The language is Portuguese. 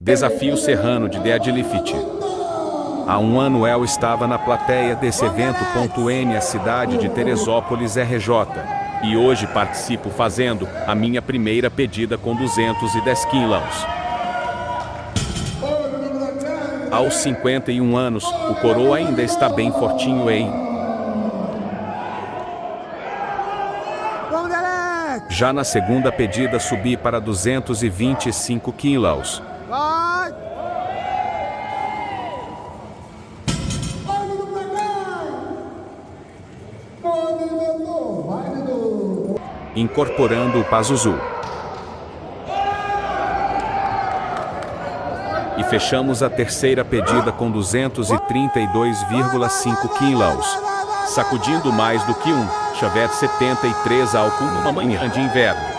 Desafio Serrano de Deadlift. Há um ano El estava na plateia desse evento. N, a cidade de Teresópolis, RJ. E hoje participo fazendo a minha primeira pedida com 210 quilos. Aos 51 anos, o coroa ainda está bem fortinho, hein? Já na segunda pedida subi para 225 quilos. Incorporando o Pazuzu. E fechamos a terceira pedida com 232,5 quilos. Sacudindo mais do que um Chevette 73 álcool numa manhã de inverno.